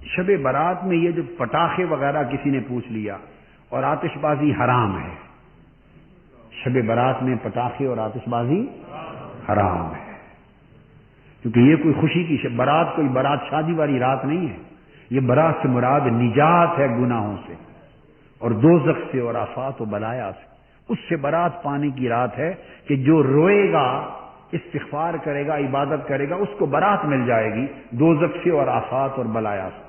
شب برات میں یہ جو پٹاخے وغیرہ کسی نے پوچھ لیا اور آتش بازی حرام ہے، شب برات میں پٹاخے اور آتش بازی حرام ہے، کیونکہ یہ کوئی خوشی کی برات، کوئی برات شادی والی رات نہیں ہے. یہ برات سے مراد نجات ہے گناہوں سے اور دوزخ سے اور آفات و بلایا سے. اس سے برات پانے کی رات ہے کہ جو روئے گا، استغفار کرے گا، عبادت کرے گا، اس کو برات مل جائے گی دوزخ سے اور آفات اور بلایا سے.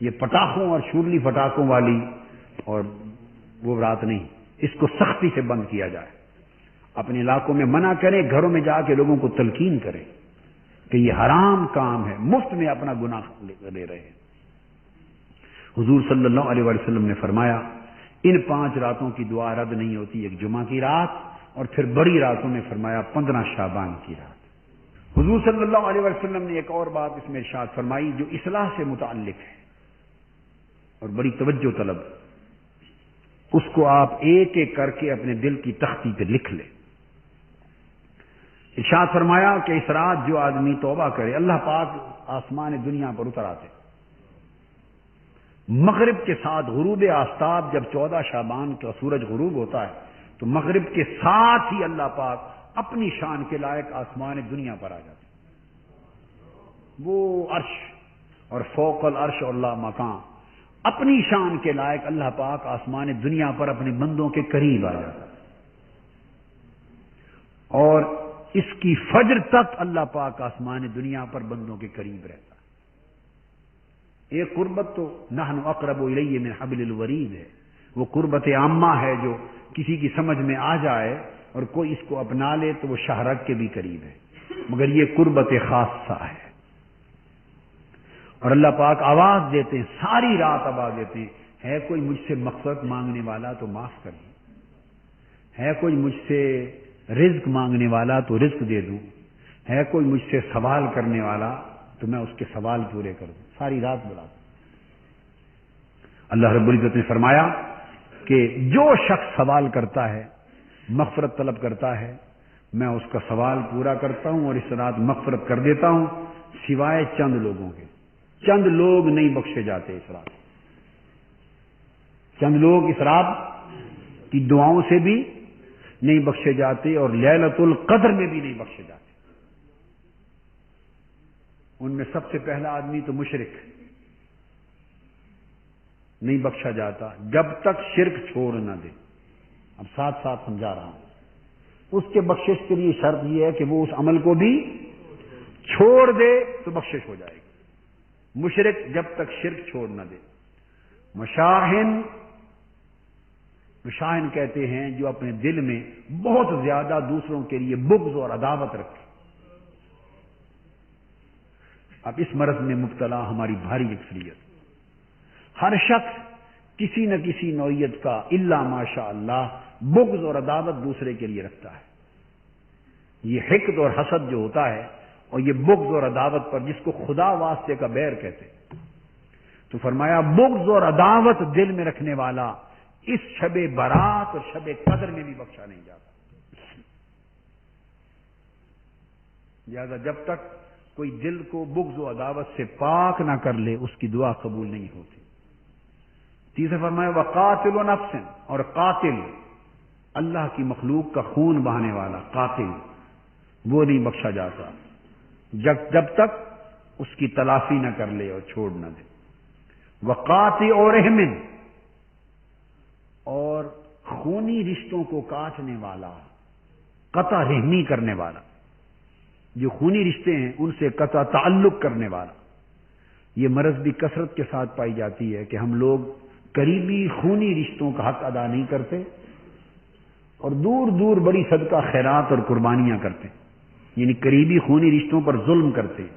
یہ پٹاخوں اور شورلی پٹاخوں والی اور وہ رات نہیں. اس کو سختی سے بند کیا جائے. اپنے علاقوں میں منع کریں، گھروں میں جا کے لوگوں کو تلقین کریں کہ یہ حرام کام ہے، مفت میں اپنا گناہ لے رہے ہیں. حضور صلی اللہ علیہ وسلم نے فرمایا ان 5 راتوں کی دعا رد نہیں ہوتی، ایک جمعہ کی رات اور پھر بڑی راتوں میں فرمایا 15 شعبان کی رات. حضور صلی اللہ علیہ وسلم نے ایک اور بات اس میں ارشاد فرمائی جو اصلاح سے متعلق ہے اور بڑی توجہ طلب، اس کو آپ ایک ایک کر کے اپنے دل کی تختی پہ لکھ لیں. ارشاد فرمایا کہ اس رات جو آدمی توبہ کرے، اللہ پاک آسمان دنیا پر اتر آتے مغرب کے ساتھ، غروب آفتاب جب 14 شعبان کا سورج غروب ہوتا ہے تو مغرب کے ساتھ ہی اللہ پاک اپنی شان کے لائق آسمان دنیا پر آ جاتے. وہ عرش اور فوق العرش اور لا مکان، اپنی شان کے لائق اللہ پاک آسمان دنیا پر اپنے بندوں کے قریب آ جاتا ہے. اور اس کی فجر تک اللہ پاک آسمان دنیا پر بندوں کے قریب رہتا ہے. ایک قربت تو نحن اقرب الیہ من حبل الورید ہے، وہ قربت عامہ ہے جو کسی کی سمجھ میں آ جائے اور کوئی اس کو اپنا لے تو وہ شہرک کے بھی قریب ہے، مگر یہ قربت خاصہ ہے. اور اللہ پاک آواز دیتے ہیں، ساری رات آواز دیتے ہیں، ہے کوئی مجھ سے مغفرت مانگنے والا تو معاف کر دوں، ہے کوئی مجھ سے رزق مانگنے والا تو رزق دے دوں، ہے کوئی مجھ سے سوال کرنے والا تو میں اس کے سوال پورے کر دوں. ساری رات بلا. اللہ رب العزت نے فرمایا کہ جو شخص سوال کرتا ہے، مغفرت طلب کرتا ہے، میں اس کا سوال پورا کرتا ہوں اور اس رات مغفرت کر دیتا ہوں، سوائے چند لوگوں کے. چند لوگ نہیں بخشے جاتے اس رات. چند لوگ اس رات کی دعاؤں سے بھی نہیں بخشے جاتے اور لیلۃ القدر میں بھی نہیں بخشے جاتے. ان میں سب سے پہلا آدمی تو مشرک، نہیں بخشا جاتا جب تک شرک چھوڑ نہ دے. اب ساتھ ساتھ سمجھا رہا ہوں. اس کے بخشش کے لیے شرط یہ ہے کہ وہ اس عمل کو بھی چھوڑ دے تو بخشش ہو جائے گی. مشرک جب تک شرک چھوڑ نہ دے. مشاہن کہتے ہیں جو اپنے دل میں بہت زیادہ دوسروں کے لیے بغض اور عداوت رکھے. اب اس مرض میں مبتلا ہماری بھاری اکثریت، ہر شخص کسی نہ کسی نوعیت کا الا ماشاء اللہ بغض اور عداوت دوسرے کے لیے رکھتا ہے. یہ حقد اور حسد جو ہوتا ہے اور یہ بغض اور عداوت پر جس کو خدا واسطے کا بیر کہتے، تو فرمایا بغض اور عداوت دل میں رکھنے والا اس شب برات اور شب قدر میں بھی بخشا نہیں جاتا. لہذا جب تک کوئی دل کو بغض و عداوت سے پاک نہ کر لے اس کی دعا قبول نہیں ہوتی. تیسرا فرمایا وقاتل نفس، اور قاتل اللہ کی مخلوق کا خون بہانے والا قاتل وہ نہیں بخشا جاتا جب تک اس کی تلافی نہ کر لے اور چھوڑ نہ دے. وقاطع رحم، اور خونی رشتوں کو کاٹنے والا، قطع رحمی کرنے والا، جو خونی رشتے ہیں ان سے قطع تعلق کرنے والا. یہ مرض بھی کثرت کے ساتھ پائی جاتی ہے کہ ہم لوگ قریبی خونی رشتوں کا حق ادا نہیں کرتے اور دور دور بڑی صدقہ خیرات اور قربانیاں کرتے ہیں، یعنی قریبی خونی رشتوں پر ظلم کرتے ہیں.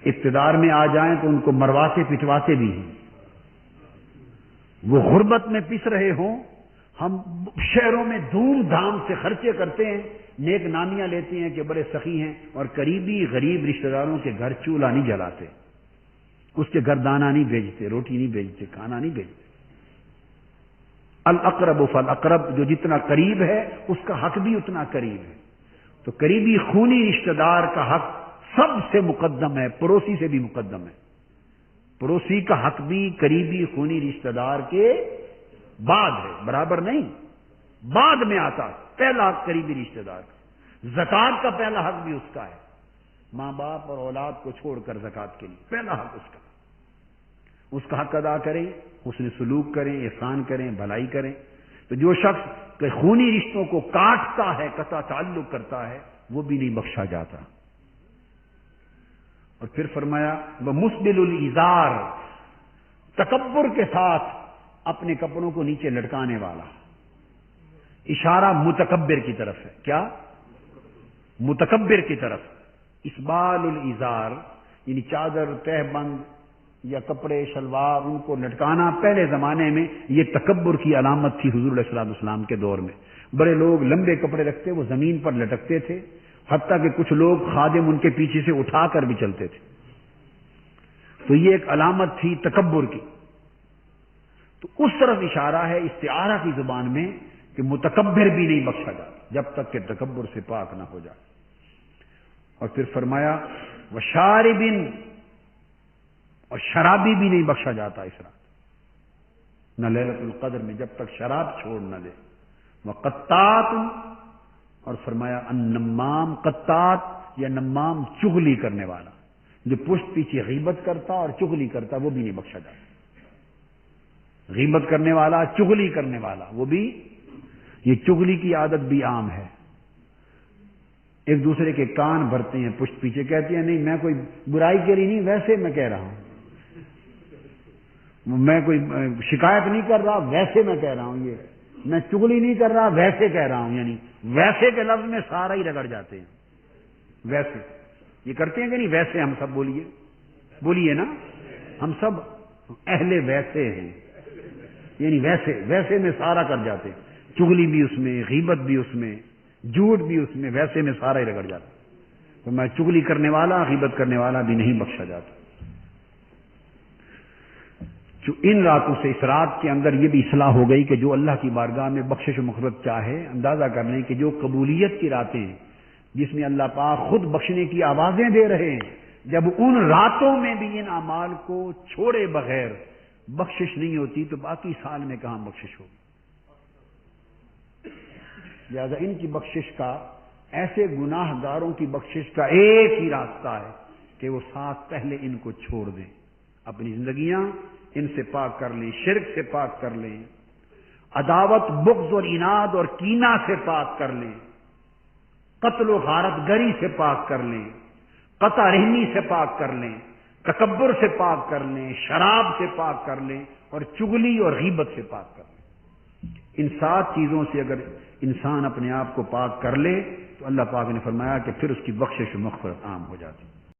اقتدار میں آ جائیں تو ان کو مرواتے پٹواتے بھی ہیں. وہ غربت میں پس رہے ہوں، ہم شہروں میں دھوم دھام سے خرچے کرتے ہیں، نیک نامیاں لیتے ہیں کہ بڑے سخی ہیں، اور قریبی غریب رشتہ داروں کے گھر چولہا نہیں جلاتے، اس کے گھر دانا نہیں بھیجتے، روٹی نہیں بھیجتے، کھانا نہیں بھیجتے. الاقرب فالاقرب، جو جتنا قریب ہے اس کا حق بھی اتنا قریب ہے. تو قریبی خونی رشتہ دار کا حق سب سے مقدم ہے، پڑوسی سے بھی مقدم ہے. پڑوسی کا حق بھی قریبی خونی رشتہ دار کے بعد ہے، برابر نہیں، بعد میں آتا ہے۔ پہلا حق قریبی رشتہ دار کا، زکوٰۃ کا پہلا حق بھی اس کا ہے، ماں باپ اور اولاد کو چھوڑ کر زکوٰۃ کے لیے پہلا حق اس کا حق ادا کریں، حسن سلوک کریں، احسان کریں، بھلائی کریں۔ تو جو شخص کہ خونی رشتوں کو کاٹتا ہے، قطع تعلق کرتا ہے، وہ بھی نہیں بخشا جاتا۔ اور پھر فرمایا وہ مسبل الازار، تکبر کے ساتھ اپنے کپڑوں کو نیچے لٹکانے والا، اشارہ متکبر کی طرف ہے۔ کیا؟ متکبر کی طرف۔ اسبال الازار یعنی چادر، تہ بند یا کپڑے شلوار ان کو لٹکانا پہلے زمانے میں یہ تکبر کی علامت تھی۔ حضور علیہ الصلوۃ والسلام کے دور میں بڑے لوگ لمبے کپڑے رکھتے، وہ زمین پر لٹکتے تھے، حتیٰ کہ کچھ لوگ خادم ان کے پیچھے سے اٹھا کر بھی چلتے تھے۔ تو یہ ایک علامت تھی تکبر کی۔ تو اس طرف اشارہ ہے استعارہ کی زبان میں کہ متکبر بھی نہیں بخشا جاتا جب تک کہ تکبر سے پاک نہ ہو جائے۔ اور پھر فرمایا وشاربن، اور شرابی بھی نہیں بخشا جاتا اس رات، نہ لیلۃ القدر میں جب تک شراب چھوڑ نہ دے۔ وقطات، اور فرمایا النمام، قطات یا نمام چغلی کرنے والا، جو پشت پیچھے غیبت کرتا اور چغلی کرتا وہ بھی نہیں بخشا جاتا۔ غیبت کرنے والا، چغلی کرنے والا، وہ بھی، یہ چغلی کی عادت بھی عام ہے، ایک دوسرے کے کان بھرتے ہیں پشت پیچھے، کہتے ہیں نہیں میں کوئی برائی کے لیے نہیں، ویسے میں کہہ رہا ہوں، میں کوئی شکایت نہیں کر رہا، ویسے میں کہہ رہا ہوں، یہ میں چغلی نہیں کر رہا، ویسے کہہ رہا ہوں، یعنی ویسے کے لفظ میں سارا ہی رگڑ جاتے ہیں۔ ویسے یہ کرتے ہیں کہ نہیں؟ ویسے ہم سب بولیے نا، ہم سب اہل ویسے ہیں، یعنی ویسے میں سارا کر جاتے ہیں، چغلی بھی اس میں، غیبت بھی اس میں، جھوٹ بھی اس میں، ویسے میں سارا ہی رگڑ جاتا۔ تو میں چغلی کرنے والا، غیبت کرنے والا بھی نہیں بخشا جاتا۔ جو ان راتوں سے، اس رات کے اندر یہ بھی اصلاح ہو گئی کہ جو اللہ کی بارگاہ میں بخشش و مغفرت چاہے، اندازہ کر لیں کہ جو قبولیت کی راتیں ہیں جس میں اللہ پاک خود بخشنے کی آوازیں دے رہے ہیں، جب ان راتوں میں بھی ان اعمال کو چھوڑے بغیر بخشش نہیں ہوتی تو باقی سال میں کہاں بخشش ہوگی؟ لہذا ان کی بخشش کا، ایسے گناہ گاروں کی بخشش کا ایک ہی راستہ ہے کہ وہ ساتھ پہلے ان کو چھوڑ دیں، اپنی زندگیاں ان سے پاک کر لیں، شرک سے پاک کر لیں، عداوت، بغض اور عناد اور کینہ سے پاک کر لیں، قتل و غارت گری سے پاک کر لیں، قطع رحمی سے پاک کر لیں، تکبر سے پاک کر لیں، شراب سے پاک کر لیں، اور چغلی اور غیبت سے پاک کر لیں۔ ان 7 چیزوں سے اگر انسان اپنے آپ کو پاک کر لے تو اللہ پاک نے فرمایا کہ پھر اس کی بخشش و مغفرت عام ہو جاتی۔